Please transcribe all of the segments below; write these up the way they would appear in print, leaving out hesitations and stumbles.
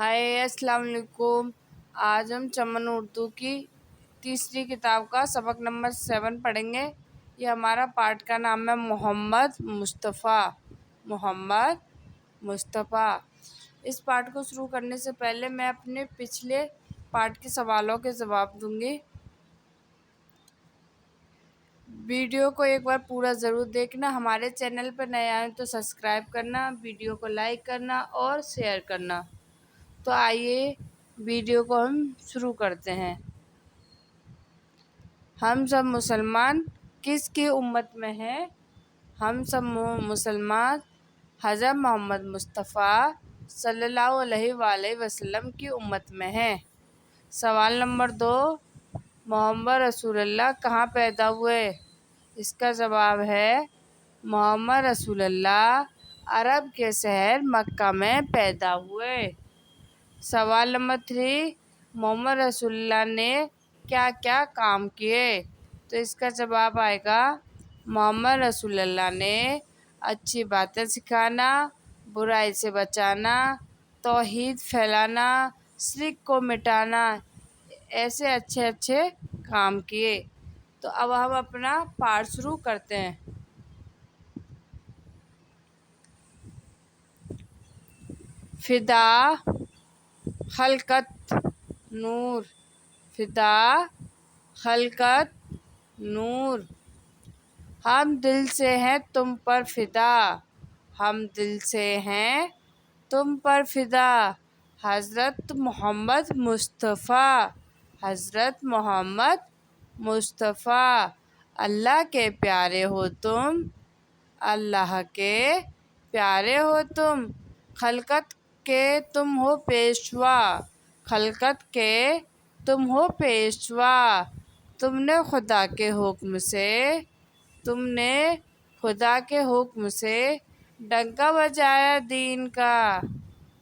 हाय अस्सलाम वालेकुम। आज हम चमन उर्दू की तीसरी किताब का सबक नंबर 7 पढ़ेंगे। ये हमारा पाठ का नाम है मोहम्मद मुस्तफ़ा। इस पाठ को शुरू करने से पहले मैं अपने पिछले पाठ के सवालों के जवाब दूंगी। वीडियो को एक बार पूरा ज़रूर देखना। हमारे चैनल पर नया है तो सब्सक्राइब करना, वीडियो को लाइक करना और शेयर करना। तो आइए वीडियो को हम शुरू करते हैं। हम सब मुसलमान किसकी उम्मत में हैं? हम सब मुसलमान हज़रत मोहम्मद मुस्तफ़ा सल्लल्लाहु अलैहि वसल्लम की उम्मत में हैं। सवाल नंबर 2, मोहम्मद रसूलुल्लाह कहाँ पैदा हुए? इसका जवाब है मोहम्मद रसूलुल्लाह अरब के शहर मक्का में पैदा हुए। सवाल नंबर 3, मोहम्मद रसूलुल्लाह ने क्या क्या काम किए? तो इसका जवाब आएगा मोहम्मद रसूलुल्लाह ने अच्छी बातें सिखाना, बुराई से बचाना, तौहीद फैलाना, शिर्क को मिटाना, ऐसे अच्छे अच्छे काम किए। तो अब हम अपना पाठ शुरू करते हैं। फिदा खलकत नूर, फिदा खलकत नूर। हम दिल से हैं तुम पर फिदा, हम दिल से हैं तुम पर फिदा। हज़रत मोहम्मद मुस्तफ़ा, हज़रत मोहम्मद मुस्तफ़ा। अल्लाह के प्यारे हो तुम, अल्लाह के प्यारे हो तुम। खलकत के तुम हो पेशवा, खलकत के तुम हो पेशवा। तुमने खुदा के हुक्म से, तुमने खुदा के हुक्म से डंका बजाया दीन का,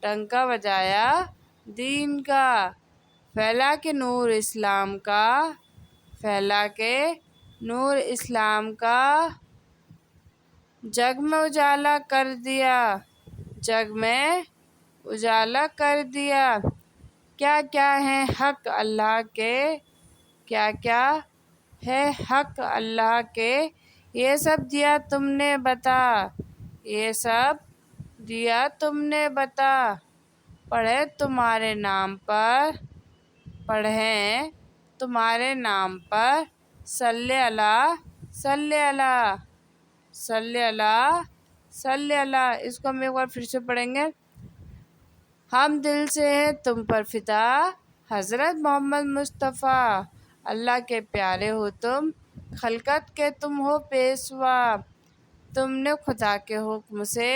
डंका बजाया दीन का। फैला के नूर इस्लाम का, फैला के नूर इस्लाम का। जग में उजाला कर दिया, जग में उजाला कर दिया। क्या क्या है हक अल्लाह के, क्या क्या है हक अल्लाह के। ये सब दिया तुमने बता, ये सब दिया तुमने बता। पढ़े तुम्हारे नाम पर, पढ़ें तुम्हारे नाम पर। सल्ले अला, सल्ले अला, सल्ले अला, सल्ले अला। इसको हम एक बार फिर से पढ़ेंगे। हम दिल से हैं तुम पर फिदा, हज़रत मोहम्मद मुस्तफ़ा। अल्लाह के प्यारे हो तुम, खलकत के तुम हो पेशवा। तुमने खुदा के हुक्म से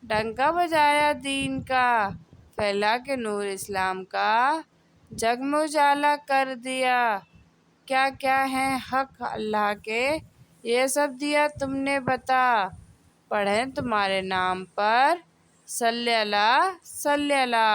डंका बजाया दीन का, फैला के नूर इस्लाम का। जग में उजाला कर दिया। क्या क्या है हक अल्लाह के, ये सब दिया तुमने बता। पढ़ें तुम्हारे नाम पर। सल्ले अला, सल्ले अला।